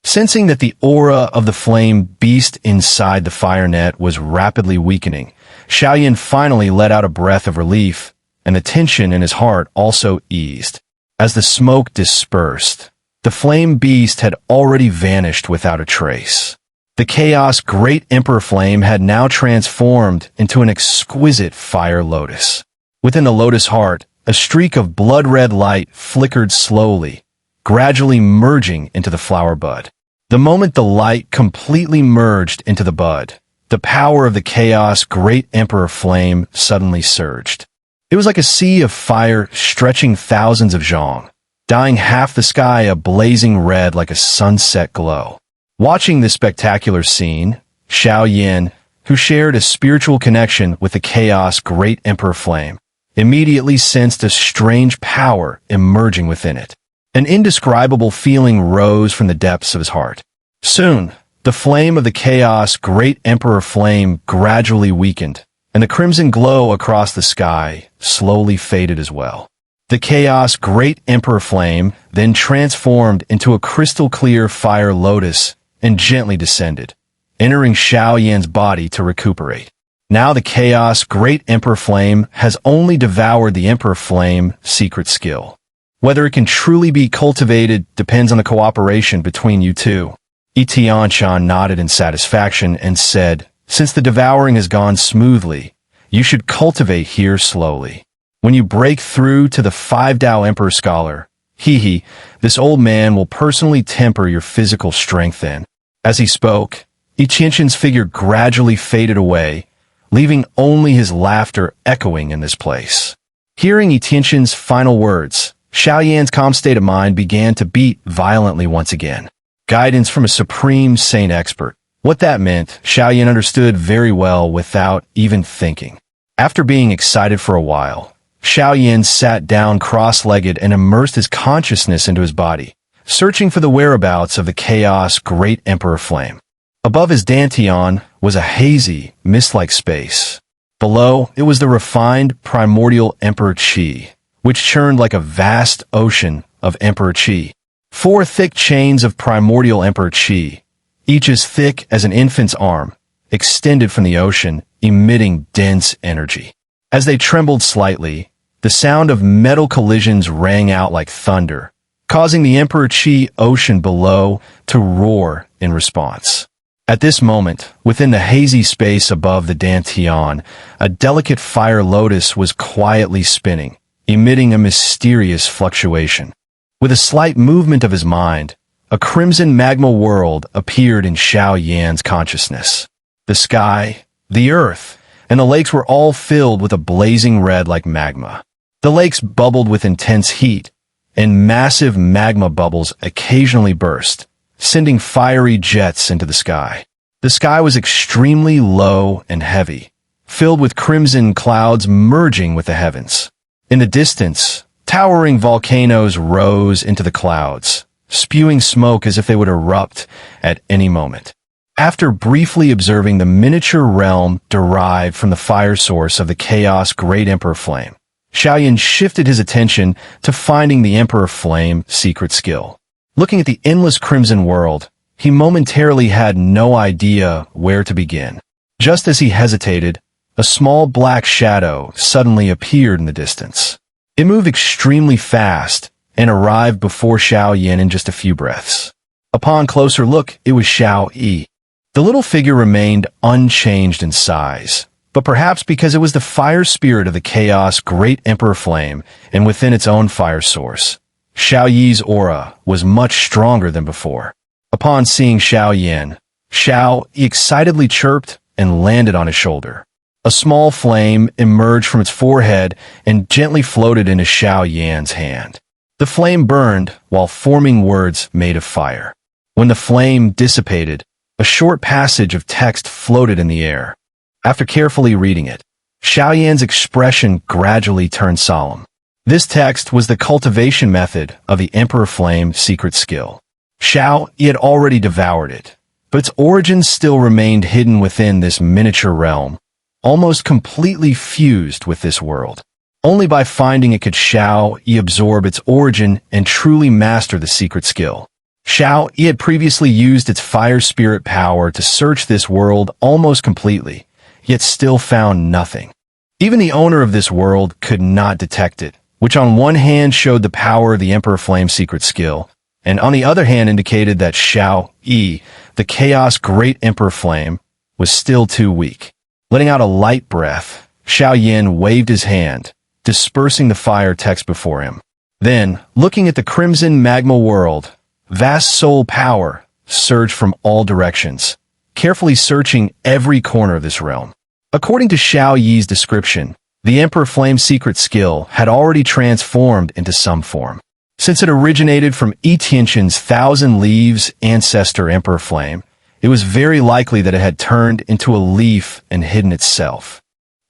Sensing that the aura of the flame beast inside the fire net was rapidly weakening, Xiao Yan finally let out a breath of relief, and the tension in his heart also eased. As the smoke dispersed, the flame beast had already vanished without a trace. The chaos Great Emperor Flame had now transformed into an exquisite fire lotus. Within the lotus heart, a streak of blood-red light flickered slowly, gradually merging into the flower bud. The moment the light completely merged into the bud, the power of the chaos Great Emperor Flame suddenly surged. It was like a sea of fire stretching thousands of zhong, dyeing half the sky a blazing red like a sunset glow. Watching this spectacular scene, Xiao Yan, who shared a spiritual connection with the chaos Great Emperor Flame, immediately sensed a strange power emerging within it. An indescribable feeling rose from the depths of his heart. Soon, the flame of the chaos Great Emperor Flame gradually weakened, and the crimson glow across the sky slowly faded as well. The chaos Great Emperor Flame then transformed into a crystal-clear fire lotus and gently descended, entering Xiao Yan's body to recuperate. Now the chaos Great Emperor Flame has only devoured the Emperor Flame secret skill. Whether it can truly be cultivated depends on the cooperation between you two. Tianchen nodded in satisfaction and said, "Since the devouring has gone smoothly, you should cultivate here slowly. When you break through to the 5 Dao Emperor Scholar, this old man will personally temper your physical strength then." As he spoke, Tianchen's figure gradually faded away, leaving only his laughter echoing in this place. Hearing Tianchen's final words, Xiao Yan's calm state of mind began to beat violently once again. Guidance from a supreme saint expert. What that meant, Xiao Yan understood very well without even thinking. After being excited for a while, Xiao Yan sat down cross-legged and immersed his consciousness into his body, searching for the whereabouts of the chaos Great Emperor Flame. Above his dantian was a hazy, mist-like space. Below, it was the refined primordial Emperor Qi, which churned like a vast ocean of Emperor Qi. 4 thick chains of primordial Emperor Qi, each as thick as an infant's arm, extended from the ocean, emitting dense energy. As they trembled slightly, the sound of metal collisions rang out like thunder, causing the Emperor Qi ocean below to roar in response. At this moment, within the hazy space above the dantian, a delicate fire lotus was quietly spinning, emitting a mysterious fluctuation. With a slight movement of his mind, a crimson magma world appeared in Xiao Yan's consciousness. The sky, the earth, and the lakes were all filled with a blazing red like magma. The lakes bubbled with intense heat, and massive magma bubbles occasionally burst, sending fiery jets into the sky. The sky was extremely low and heavy, filled with crimson clouds merging with the heavens. In the distance, towering volcanoes rose into the clouds, spewing smoke as if they would erupt at any moment. After briefly observing the miniature realm derived from the fire source of the chaos Great Emperor Flame, Xiao Yan shifted his attention to finding the Emperor Flame secret skill. Looking at the endless crimson world, he momentarily had no idea where to begin. Just as he hesitated, a small black shadow suddenly appeared in the distance. It moved extremely fast and arrived before Xiao Yan in just a few breaths. Upon closer look, it was Xiao Yi. The little figure remained unchanged in size, but perhaps because it was the fire spirit of the chaos Great Emperor Flame and within its own fire source, Xiao Yi's aura was much stronger than before. Upon seeing Xiao Yan, Xiao Yi excitedly chirped and landed on his shoulder. A small flame emerged from its forehead and gently floated into Xiao Yan's hand. The flame burned while forming words made of fire. When the flame dissipated, a short passage of text floated in the air. After carefully reading it, Xiao Yan's expression gradually turned solemn. This text was the cultivation method of the Emperor Flame secret skill. Xiao Yi had already devoured it, but its origins still remained hidden within this miniature realm, almost completely fused with this world. Only by finding it could Xiao Yi absorb its origin and truly master the secret skill. Xiao Yan had previously used its fire spirit power to search this world almost completely, yet still found nothing. Even the owner of this world could not detect it, which on one hand showed the power of the Emperor Flame's secret skill, and on the other hand indicated that Xiao Yi, the Chaos Great Emperor Flame, was still too weak. Letting out a light breath, Xiao Yan waved his hand, dispersing the fire text before him. Then, looking at the crimson magma world, vast soul power surged from all directions, carefully searching every corner of this realm. According to Xiao Yi's description, the Emperor Flame's secret skill had already transformed into some form. Since it originated from Tianchen's Thousand Leaves ancestor Emperor Flame, it was very likely that it had turned into a leaf and hidden itself.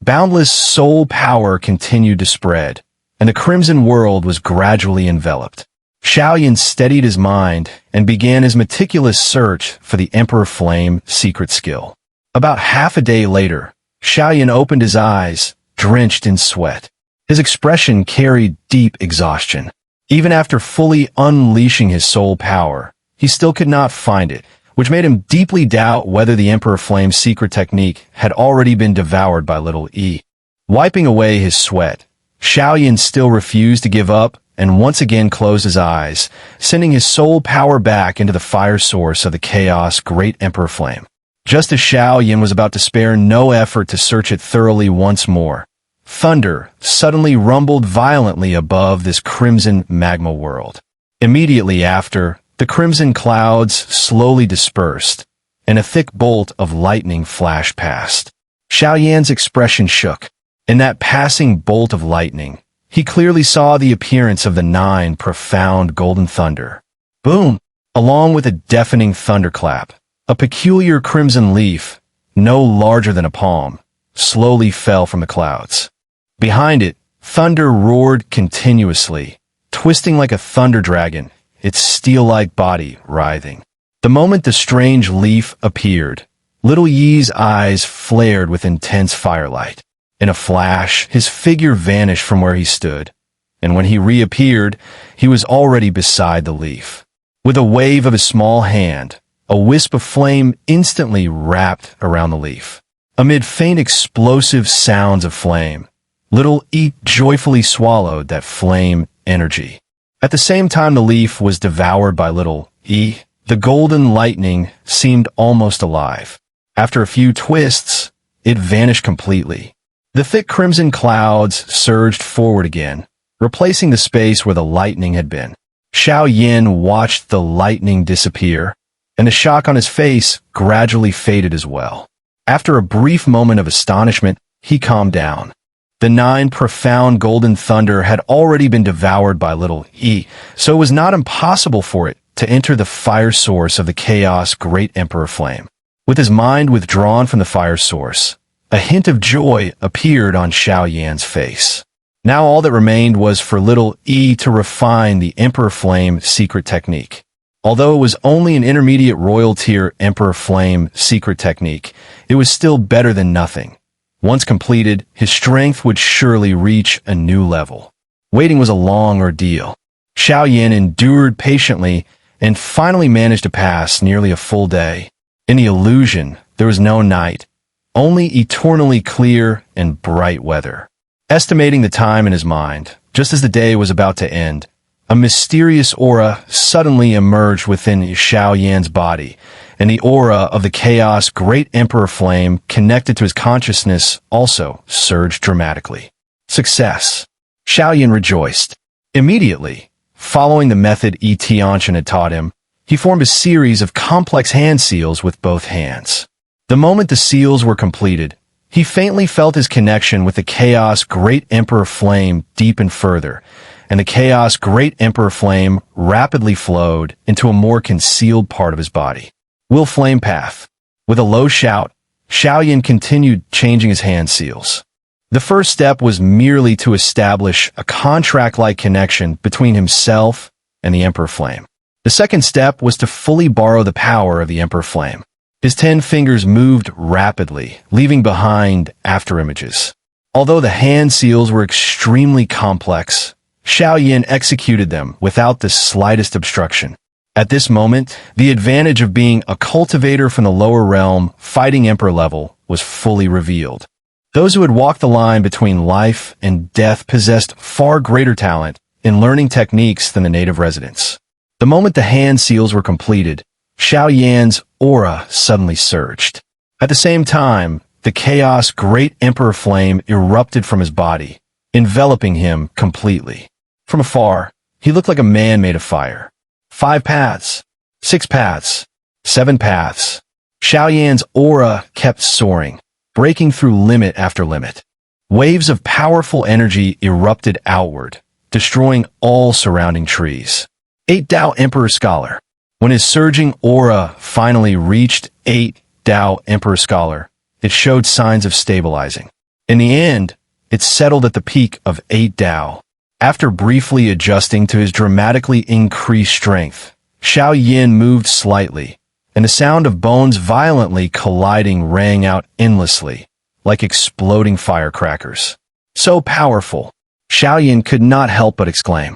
Boundless soul power continued to spread, and the crimson world was gradually enveloped. Xiao Yan steadied his mind and began his meticulous search for the Emperor Flame secret skill. About half a day later, Xiao Yan opened his eyes, drenched in sweat. His expression carried deep exhaustion. Even after fully unleashing his soul power, he still could not find it, which made him deeply doubt whether the Emperor Flame's secret technique had already been devoured by little E. Wiping away his sweat, Xiao Yan still refused to give up and once again closed his eyes, sending his soul power back into the fire source of the Chaos Great Emperor Flame. Just as Xiao Yan was about to spare no effort to search it thoroughly once more, thunder suddenly rumbled violently above this crimson magma world. Immediately after, the crimson clouds slowly dispersed, and a thick bolt of lightning flashed past. Xiao Yan's expression shook. In that passing bolt of lightning, he clearly saw the appearance of the 9 profound golden thunder. Boom! Along with a deafening thunderclap, a peculiar crimson leaf, no larger than a palm, slowly fell from the clouds. Behind it, thunder roared continuously, twisting like a thunder dragon, its steel-like body writhing. The moment the strange leaf appeared, little Yi's eyes flared with intense firelight. In a flash, his figure vanished from where he stood, and when he reappeared, he was already beside the leaf. With a wave of his small hand, a wisp of flame instantly wrapped around the leaf. Amid faint explosive sounds of flame, little E joyfully swallowed that flame energy. At the same time the leaf was devoured by little E, the golden lightning seemed almost alive. After a few twists, it vanished completely. The thick crimson clouds surged forward again, replacing the space where the lightning had been. Xiao Yan watched the lightning disappear, and the shock on his face gradually faded as well. After a brief moment of astonishment, he calmed down. The 9 profound golden thunder had already been devoured by little E, so it was not impossible for it to enter the fire source of the Chaos Great Emperor Flame. With his mind withdrawn from the fire source, a hint of joy appeared on Xiao Yan's face. Now all that remained was for little E to refine the Emperor Flame secret technique. Although it was only an intermediate royal tier Emperor Flame secret technique, it was still better than nothing. Once completed, his strength would surely reach a new level. Waiting was a long ordeal. Xiao Yan endured patiently and finally managed to pass nearly a full day. In the illusion, there was no night, only eternally clear and bright weather. Estimating the time in his mind, just as the day was about to end, a mysterious aura suddenly emerged within Xiao Yan's body, and the aura of the Chaos Great Emperor Flame connected to his consciousness also surged dramatically. Success! Xiao Yan rejoiced. Immediately, following the method Tianchen had taught him, he formed a series of complex hand seals with both hands. The moment the seals were completed, he faintly felt his connection with the Chaos Great Emperor Flame deepen further, and the Chaos Great Emperor Flame rapidly flowed into a more concealed part of his body. Will Flame Path. With a low shout, Xiao Yan continued changing his hand seals. The first step was merely to establish a contract-like connection between himself and the Emperor Flame. The second step was to fully borrow the power of the Emperor Flame. His 10 fingers moved rapidly, leaving behind afterimages. Although the hand seals were extremely complex, Xiao Yan executed them without the slightest obstruction. At this moment, the advantage of being a cultivator from the lower realm, fighting emperor level, was fully revealed. Those who had walked the line between life and death possessed far greater talent in learning techniques than the native residents. The moment the hand seals were completed, Xiao Yan's aura suddenly surged. At the same time, the chaos Great Emperor Flame erupted from his body, enveloping him completely. From afar, he looked like a man made of fire. 5 paths, 6 paths, 7 paths. Xiao Yan's aura kept soaring, breaking through limit after limit. Waves of powerful energy erupted outward, destroying all surrounding trees. 8 Dao Emperor Scholar. When his surging aura finally reached 8 Dao Emperor Scholar, it showed signs of stabilizing. In the end, it settled at the peak of 8 Dao. After briefly adjusting to his dramatically increased strength, Xiao Yan moved slightly, and the sound of bones violently colliding rang out endlessly, like exploding firecrackers. So powerful, Xiao Yan could not help but exclaim.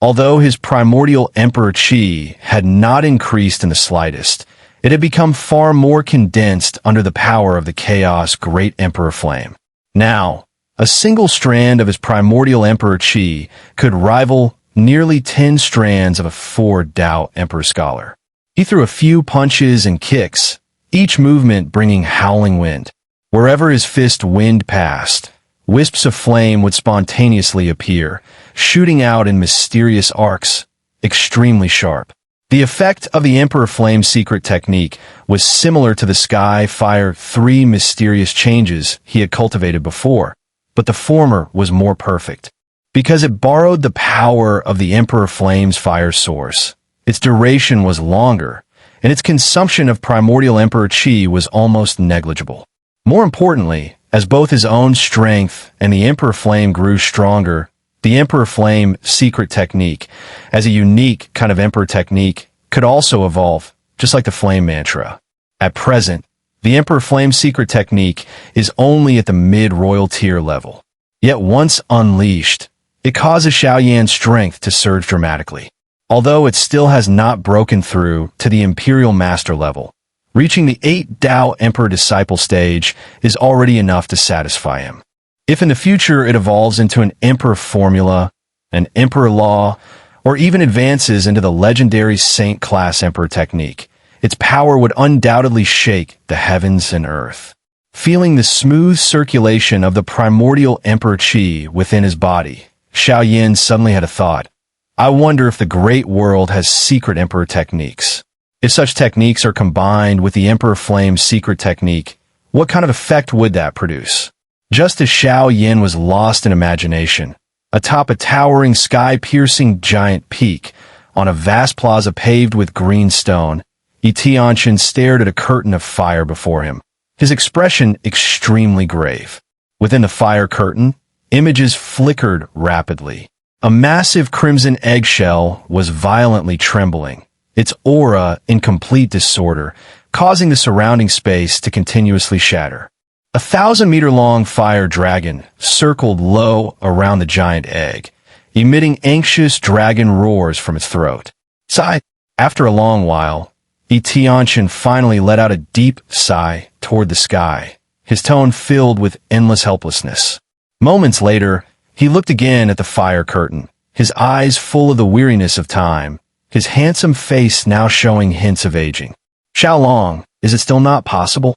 Although his primordial emperor chi had not increased in the slightest, it had become far more condensed under the power of the chaos Great Emperor Flame. Now, a single strand of his primordial emperor chi could rival nearly 10 strands of a 4 Dao Emperor Scholar. He threw a few punches and kicks, each movement bringing howling wind. Wherever his fist wind passed, wisps of flame would spontaneously appear, shooting out in mysterious arcs, extremely sharp. The effect of the Emperor Flame's secret technique was similar to the Sky Fire 3 mysterious changes he had cultivated before, but the former was more perfect. Because it borrowed the power of the Emperor Flame's fire source, its duration was longer, and its consumption of primordial Emperor Chi was almost negligible. More importantly, as both his own strength and the Emperor Flame grew stronger, the Emperor Flame secret technique, as a unique kind of Emperor technique, could also evolve, just like the Flame Mantra. At present, the Emperor Flame secret technique is only at the mid-royal tier level. Yet once unleashed, it causes Xiao Yan's strength to surge dramatically. Although it still has not broken through to the Imperial Master level, reaching the 8 Dao Emperor Disciple stage is already enough to satisfy him. If in the future it evolves into an Emperor Formula, an Emperor Law, or even advances into the legendary Saint-class Emperor technique, its power would undoubtedly shake the heavens and earth. Feeling the smooth circulation of the primordial Emperor Chi within his body, Xiao Yan suddenly had a thought. I wonder if the great world has secret Emperor techniques. If such techniques are combined with the Emperor Flame's secret technique, what kind of effect would that produce? Just as Xiao Yan was lost in imagination, atop a towering sky-piercing giant peak, on a vast plaza paved with green stone, Tianchen stared at a curtain of fire before him, his expression extremely grave. Within the fire curtain, images flickered rapidly. A massive crimson eggshell was violently trembling, its aura in complete disorder, causing the surrounding space to continuously shatter. A 1,000-meter-long fire dragon circled low around the giant egg, emitting anxious dragon roars from its throat. Sigh. After a long while, Tianchen finally let out a deep sigh toward the sky, his tone filled with endless helplessness. Moments later, he looked again at the fire curtain, his eyes full of the weariness of time, his handsome face now showing hints of aging. Xiaolong, is it still not possible?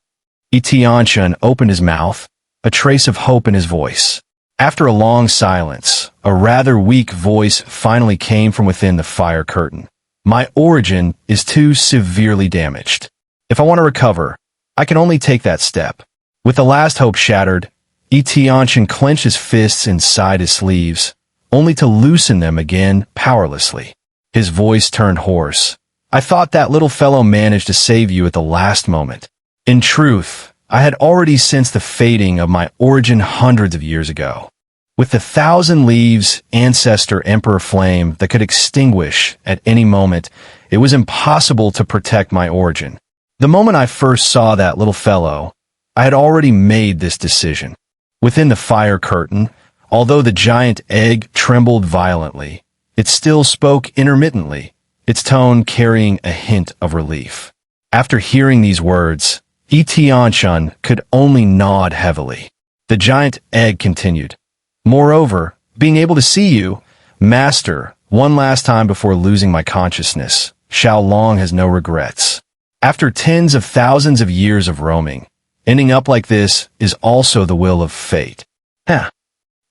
Tianchen opened his mouth, a trace of hope in his voice. After a long silence, a rather weak voice finally came from within the fire curtain. My origin is too severely damaged. If I want to recover, I can only take that step. With the last hope shattered, Tianchen clenched his fists inside his sleeves, only to loosen them again powerlessly. His voice turned hoarse. I thought that little fellow managed to save you at the last moment. In truth, I had already sensed the fading of my origin hundreds of years ago. With the 1,000 leaves ancestor Emperor Flame that could extinguish at any moment, it was impossible to protect my origin. The moment I first saw that little fellow, I had already made this decision. Within the fire curtain, although the giant egg trembled violently, it still spoke intermittently, its tone carrying a hint of relief. After hearing these words, Tianchen could only nod heavily. The giant egg continued. Moreover, being able to see you, Master, one last time before losing my consciousness, Xiao Long has no regrets. After tens of thousands of years of roaming, ending up like this is also the will of fate.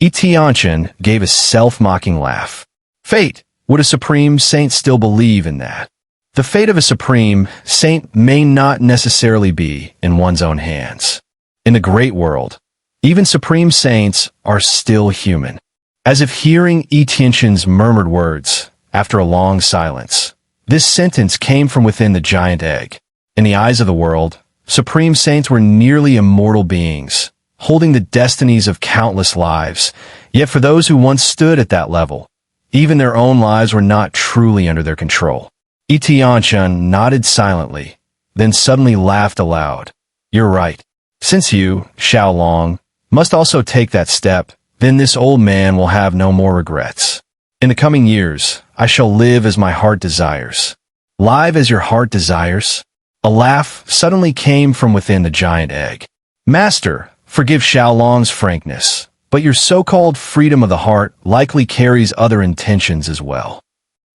Tianchen gave a self-mocking laugh. Fate? Would a supreme saint still believe in that? The fate of a supreme saint may not necessarily be in one's own hands. In the great world, even supreme saints are still human. As if hearing Tianchen's murmured words, after a long silence, this sentence came from within the giant egg. In the eyes of the world, supreme saints were nearly immortal beings, holding the destinies of countless lives. Yet for those who once stood at that level, even their own lives were not truly under their control. Tianchen nodded silently, then suddenly laughed aloud. You're right. Since you, Xiao Long, must also take that step, then this old man will have no more regrets. In the coming years, I shall live as my heart desires. Live as your heart desires? A laugh suddenly came from within the giant egg. Master, forgive Xiao Long's frankness, but your so-called freedom of the heart likely carries other intentions as well.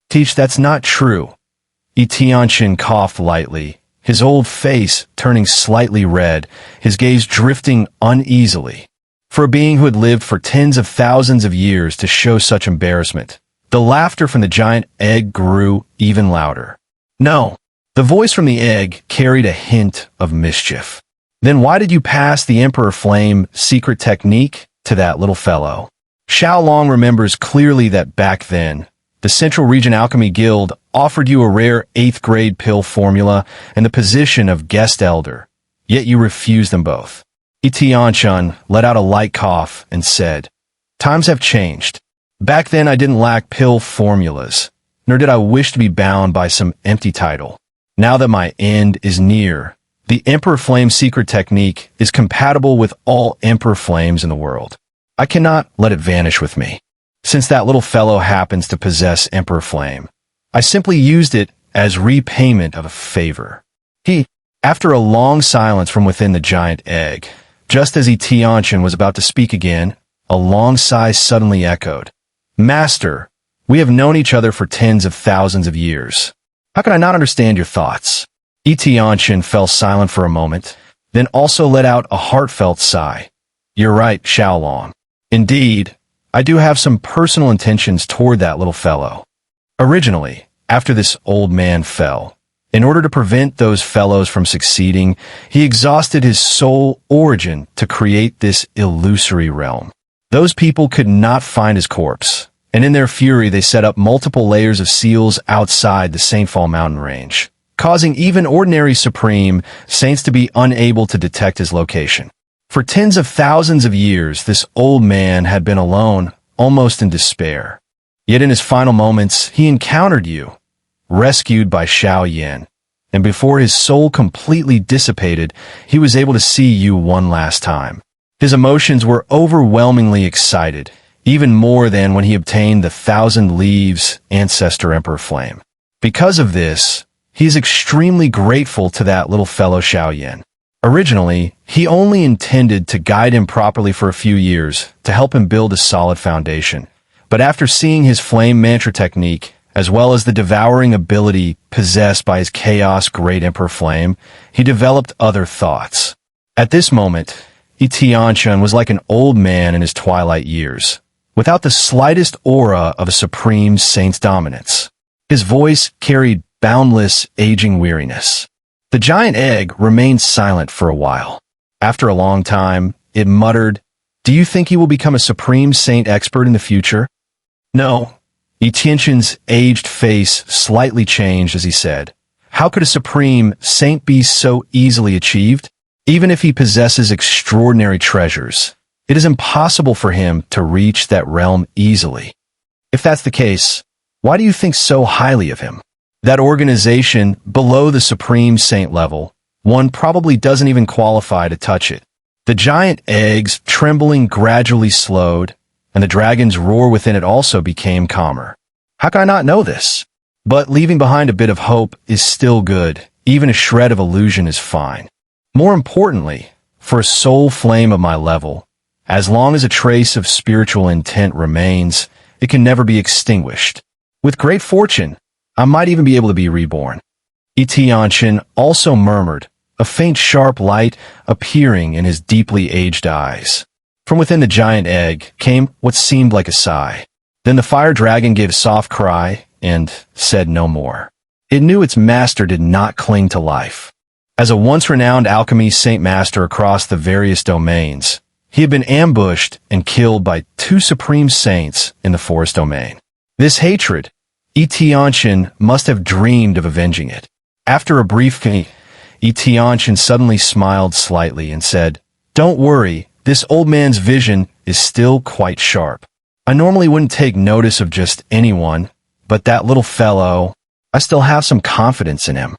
Teach, that's not true. Tianchen coughed lightly, his old face turning slightly red, his gaze drifting uneasily. For a being who had lived for tens of thousands of years to show such embarrassment, the laughter from the giant egg grew even louder. No. The voice from the egg carried a hint of mischief. Then why did you pass the Emperor Flame secret technique to that little fellow? Xiao Long remembers clearly that back then, the Central Region Alchemy Guild offered you a rare 8th grade pill formula and the position of guest elder, yet you refused them both. Tianchen let out a light cough and said, Times have changed. Back then I didn't lack pill formulas, nor did I wish to be bound by some empty title. Now that my end is near, the Emperor Flame secret technique is compatible with all Emperor Flames in the world. I cannot let it vanish with me. Since that little fellow happens to possess Emperor Flame, I simply used it as repayment of a favor. After a long silence from within the giant egg, just as Tianchen was about to speak again, a long sigh suddenly echoed. Master, we have known each other for tens of thousands of years. How can I not understand your thoughts? Tianchen fell silent for a moment, then also let out a heartfelt sigh. You're right, Xiao Long. Indeed, I do have some personal intentions toward that little fellow. Originally, after this old man fell, in order to prevent those fellows from succeeding, he exhausted his soul origin to create this illusory realm. Those people could not find his corpse, and in their fury they set up multiple layers of seals outside the Saintfall mountain range, causing even ordinary supreme saints to be unable to detect his location. For tens of thousands of years, this old man had been alone, almost in despair. Yet in his final moments, he encountered you, rescued by Xiao Yan, and before his soul completely dissipated, he was able to see you one last time. His emotions were overwhelmingly excited, even more than when he obtained the 1,000 Leaves Ancestor Emperor Flame. Because of this, he is extremely grateful to that little fellow Xiao Yan. Originally, he only intended to guide him properly for a few years to help him build a solid foundation. But after seeing his flame mantra technique, as well as the devouring ability possessed by his chaos great Emperor Flame, he developed other thoughts. At this moment, Tianchen was like an old man in his twilight years, without the slightest aura of a supreme saint's dominance. His voice carried boundless aging weariness. The giant egg remained silent for a while. After a long time, it muttered, Do you think he will become a supreme saint expert in the future? No. Tianchen's aged face slightly changed as he said, How could a supreme saint be so easily achieved? Even if he possesses extraordinary treasures, it is impossible for him to reach that realm easily. If that's the case, why do you think so highly of him? That organization below the supreme saint level, one probably doesn't even qualify to touch it. The giant egg's trembling gradually slowed, and the dragon's roar within it also became calmer. How can I not know this? But leaving behind a bit of hope is still good. Even a shred of illusion is fine. More importantly, for a soul flame of my level, as long as a trace of spiritual intent remains, it can never be extinguished. With great fortune, I might even be able to be reborn. Tianchen also murmured, a faint sharp light appearing in his deeply aged eyes. From within the giant egg came what seemed like a sigh. Then the fire dragon gave a soft cry and said no more. It knew its master did not cling to life. As a once-renowned alchemy saint master across the various domains, he had been ambushed and killed by two supreme saints in the forest domain. This hatred, Tianchen must have dreamed of avenging it. After a brief Tianchen suddenly smiled slightly and said, "Don't worry, this old man's vision is still quite sharp. I normally wouldn't take notice of just anyone, but that little fellow, I still have some confidence in him."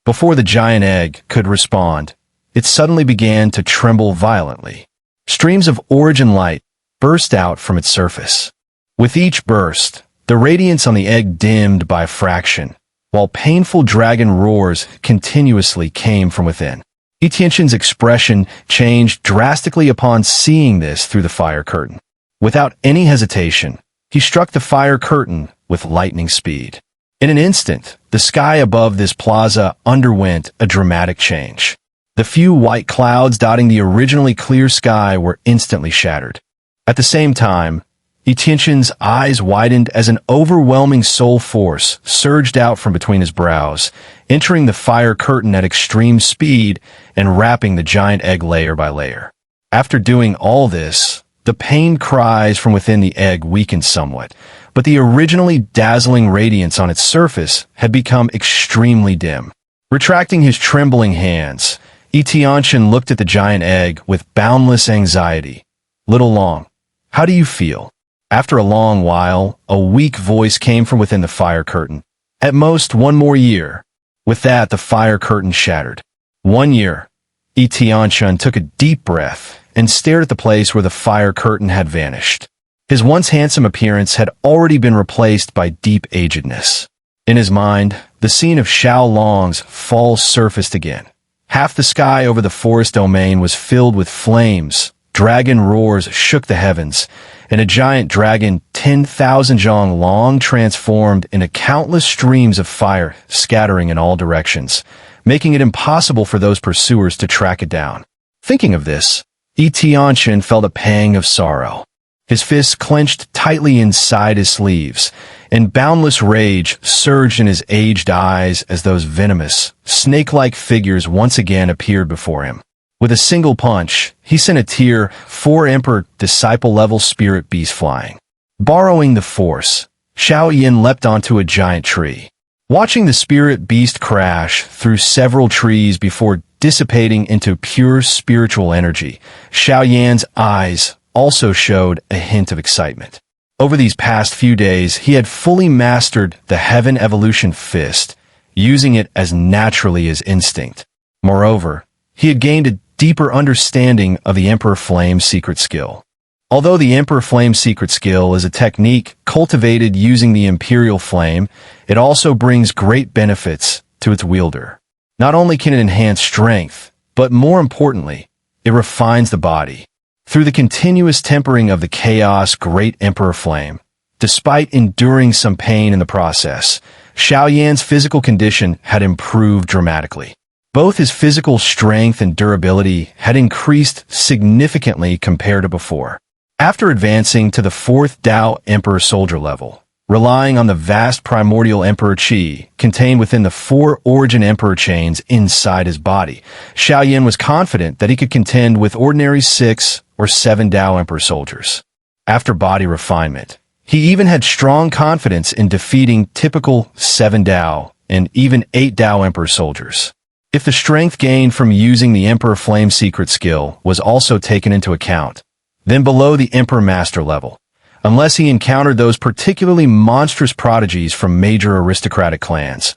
Before the giant egg could respond, it suddenly began to tremble violently. Streams of origin light burst out from its surface. With each burst, the radiance on the egg dimmed by a fraction, while painful dragon roars continuously came from within. Tianchen's expression changed drastically upon seeing this through the fire curtain. Without any hesitation, he struck the fire curtain with lightning speed. In an instant, the sky above this plaza underwent a dramatic change. The few white clouds dotting the originally clear sky were instantly shattered. At the same time, Tianchen's eyes widened as an overwhelming soul force surged out from between his brows, entering the fire curtain at extreme speed and wrapping the giant egg layer by layer. After doing all this, the pained cries from within the egg weakened somewhat, but the originally dazzling radiance on its surface had become extremely dim. Retracting his trembling hands, Tianchen looked at the giant egg with boundless anxiety. "Little Long, how do you feel?" After a long while, a weak voice came from within the fire curtain. "At most 1 more year." With that, the fire curtain shattered. 1 year. Tianchen took a deep breath and stared at the place where the fire curtain had vanished. His once handsome appearance had already been replaced by deep agedness. In his mind, the scene of Xiao Long's fall surfaced again. Half the sky over the forest domain was filled with flames, dragon roars shook the heavens, and a giant dragon 10,000 zhang long transformed into countless streams of fire scattering in all directions, making it impossible for those pursuers to track it down. Thinking of this, Tianchen felt a pang of sorrow. His fists clenched tightly inside his sleeves, and boundless rage surged in his aged eyes as those venomous, snake-like figures once again appeared before him. With a single punch, he sent a tier 4 Emperor disciple-level spirit beast flying. Borrowing the force, Xiao Yan leapt onto a giant tree. Watching the spirit beast crash through several trees before dissipating into pure spiritual energy, Xiao Yan's eyes also showed a hint of excitement. Over these past few days, he had fully mastered the Heaven Evolution Fist, using it as naturally as instinct. Moreover, he had gained a deeper understanding of the Emperor Flame's secret skill. Although the Emperor Flame's secret skill is a technique cultivated using the Imperial Flame, it also brings great benefits to its wielder. Not only can it enhance strength, but more importantly, it refines the body. Through the continuous tempering of the chaos Great Emperor Flame, despite enduring some pain in the process, Xiao Yan's physical condition had improved dramatically. Both his physical strength and durability had increased significantly compared to before. After advancing to the 4th Dao Emperor Soldier level, relying on the vast primordial Emperor Qi contained within the 4 origin Emperor chains inside his body, Xiao Yan was confident that he could contend with ordinary 6 or 7 Dao Emperor soldiers. After body refinement, he even had strong confidence in defeating typical 7 Dao and even 8 Dao Emperor soldiers. If the strength gained from using the Emperor Flame secret skill was also taken into account, then below the Emperor Master level, unless he encountered those particularly monstrous prodigies from major aristocratic clans,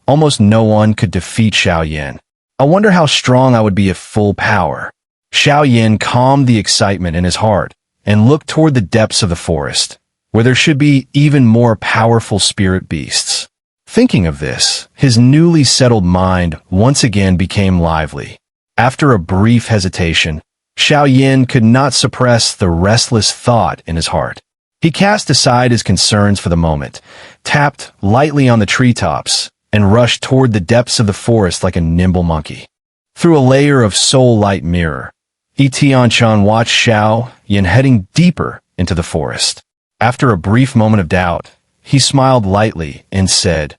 almost no one could defeat Xiao Yan. I wonder how strong I would be at full power. Xiao Yan calmed the excitement in his heart and looked toward the depths of the forest, where there should be even more powerful spirit beasts. Thinking of this, his newly settled mind once again became lively. After a brief hesitation, Xiao Yan could not suppress the restless thought in his heart. He cast aside his concerns for the moment, tapped lightly on the treetops, and rushed toward the depths of the forest like a nimble monkey. Through a layer of soul light mirror, Tianchen watched Xiao Yan heading deeper into the forest. After a brief moment of doubt, he smiled lightly and said,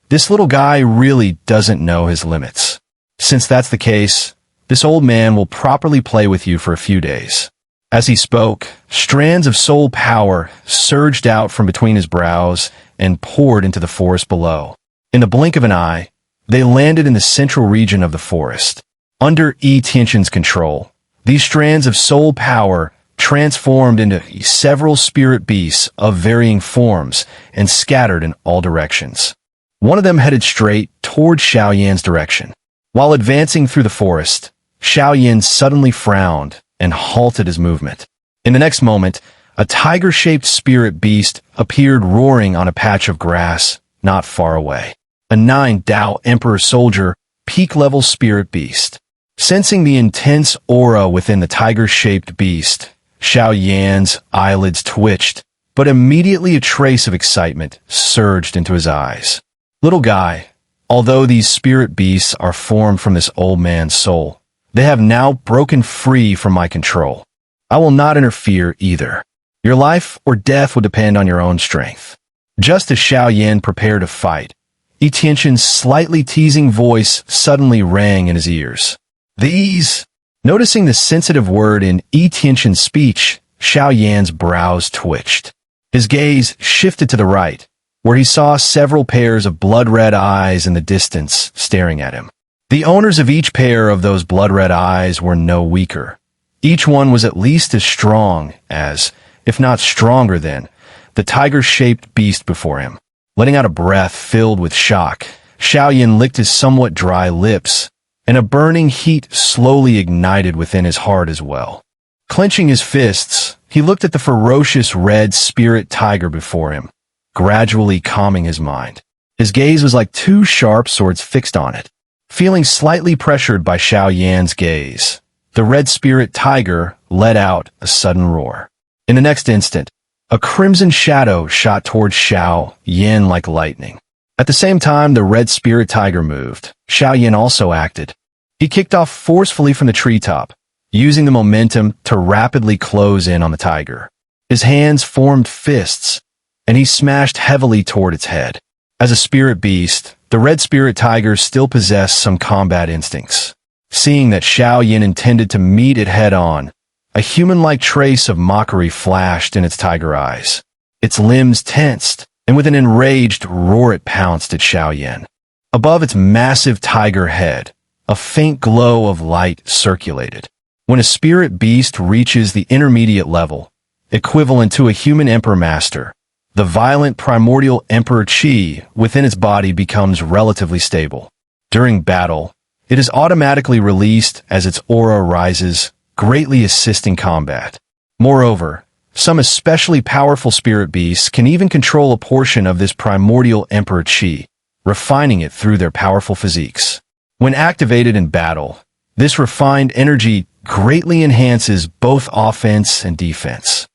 "This little guy really doesn't know his limits. Since that's the case, this old man will properly play with you for a few days." As he spoke, strands of soul power surged out from between his brows and poured into the forest below. In the blink of an eye, they landed in the central region of the forest. Under Tianchen's control, these strands of soul power transformed into several spirit beasts of varying forms and scattered in all directions. One of them headed straight toward Xiao Yan's direction. While advancing through the forest, Xiao Yan suddenly frowned and halted his movement. In the next moment, a tiger-shaped spirit beast appeared roaring on a patch of grass not far away. A 9 Dao Emperor Soldier, peak-level spirit beast. Sensing the intense aura within the tiger-shaped beast, Xiao Yan's eyelids twitched, but immediately a trace of excitement surged into his eyes. "Little guy, although these spirit beasts are formed from this old man's soul, they have now broken free from my control. I will not interfere either. Your life or death will depend on your own strength." Just as Xiao Yan prepared to fight, Tianchen's slightly teasing voice suddenly rang in his ears. "These..." Noticing the sensitive word in Tianchen's speech, Xiao Yan's brows twitched. His gaze shifted to the right, where he saw several pairs of blood-red eyes in the distance staring at him. The owners of each pair of those blood-red eyes were no weaker. Each one was at least as strong as, if not stronger than, the tiger-shaped beast before him. Letting out a breath filled with shock, Xiao Yan licked his somewhat dry lips, and a burning heat slowly ignited within his heart as well. Clenching his fists, he looked at the ferocious red spirit tiger before him, gradually calming his mind. His gaze was like two sharp swords fixed on it. Feeling slightly pressured by Xiao Yan's gaze, the red spirit tiger let out a sudden roar. In the next instant, a crimson shadow shot towards Xiao Yan like lightning. At the same time the red spirit tiger moved, Xiao Yan also acted. He kicked off forcefully from the treetop, using the momentum to rapidly close in on the tiger. His hands formed fists, and he smashed heavily toward its head. As a spirit beast, the red spirit tiger still possessed some combat instincts. Seeing that Xiao Yan intended to meet it head-on, a human-like trace of mockery flashed in its tiger eyes. Its limbs tensed, and with an enraged roar it pounced at Xiao Yan. Above its massive tiger head, a faint glow of light circulated. When a spirit beast reaches the intermediate level, equivalent to a human emperor master, the violent primordial emperor chi within its body becomes relatively stable. During battle, it is automatically released as its aura rises, greatly assisting combat. Moreover, some especially powerful spirit beasts can even control a portion of this primordial emperor chi, refining it through their powerful physiques. When activated in battle, this refined energy greatly enhances both offense and defense.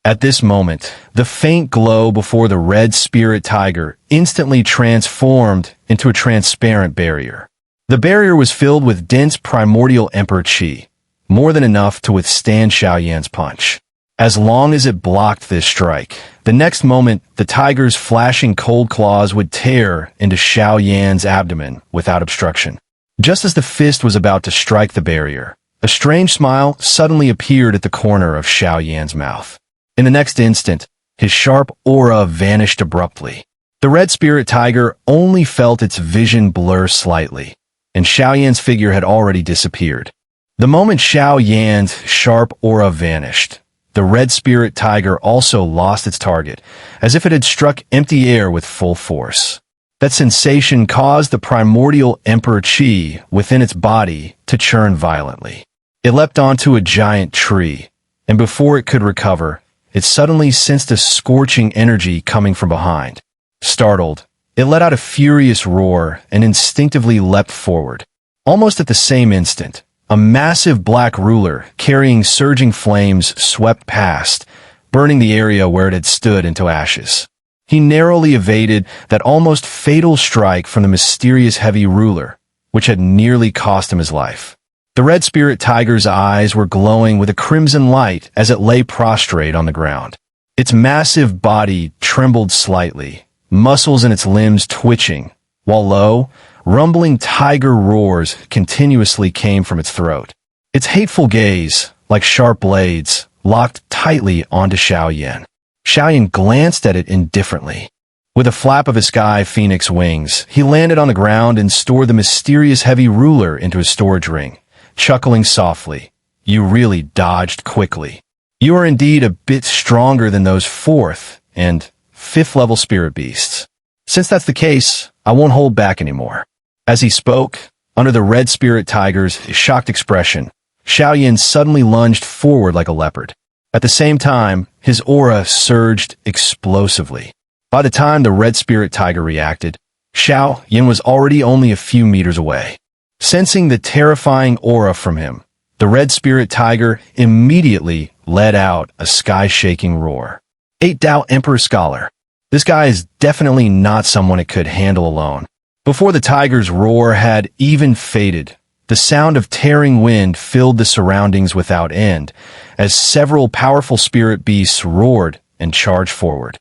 At this moment, the faint glow before the red spirit tiger instantly transformed into a transparent barrier. The barrier was filled with dense primordial emperor chi, more than enough to withstand Xiao Yan's punch. As long as it blocked this strike, the next moment the tiger's flashing cold claws would tear into Xiao Yan's abdomen without obstruction. Just as the fist was about to strike the barrier, a strange smile suddenly appeared at the corner of Xiao Yan's mouth. In the next instant, his sharp aura vanished abruptly. The red spirit tiger only felt its vision blur slightly, and Xiao Yan's figure had already disappeared. The moment Xiao Yan's sharp aura vanished, the red spirit tiger also lost its target, as if it had struck empty air with full force. That sensation caused the primordial emperor chi within its body to churn violently. It leapt onto a giant tree, and before it could recover, it suddenly sensed a scorching energy coming from behind. Startled, It let out a furious roar and instinctively leapt forward. Almost at the same instant, a massive black ruler carrying surging flames swept past, burning the area where it had stood into ashes. He narrowly evaded that almost fatal strike from the mysterious heavy ruler, which had nearly cost him his life. The red spirit tiger's eyes were glowing with a crimson light as it lay prostrate on the ground. Its massive body trembled slightly, muscles in its limbs twitching, while low, rumbling tiger roars continuously came from its throat. Its hateful gaze, like sharp blades, locked tightly onto Xiao Yan. Xiao Yan glanced at it indifferently. With a flap of his sky phoenix wings, he landed on the ground and stored the mysterious heavy ruler into his storage ring, chuckling softly. "You really dodged quickly. You are indeed a bit stronger than those 4th and 5th level spirit beasts. Since that's the case, I won't hold back anymore." As he spoke, under the red spirit tiger's shocked expression, Xiao Yan suddenly lunged forward like a leopard. At the same time, his aura surged explosively. By the time the red spirit tiger reacted, Xiao Yan was already only a few meters away. Sensing the terrifying aura from him, the red spirit tiger immediately let out a sky-shaking roar. 8 Dao Emperor Scholar. This guy is definitely not someone it could handle alone. Before the tiger's roar had even faded, the sound of tearing wind filled the surroundings without end, as several powerful spirit beasts roared and charged forward.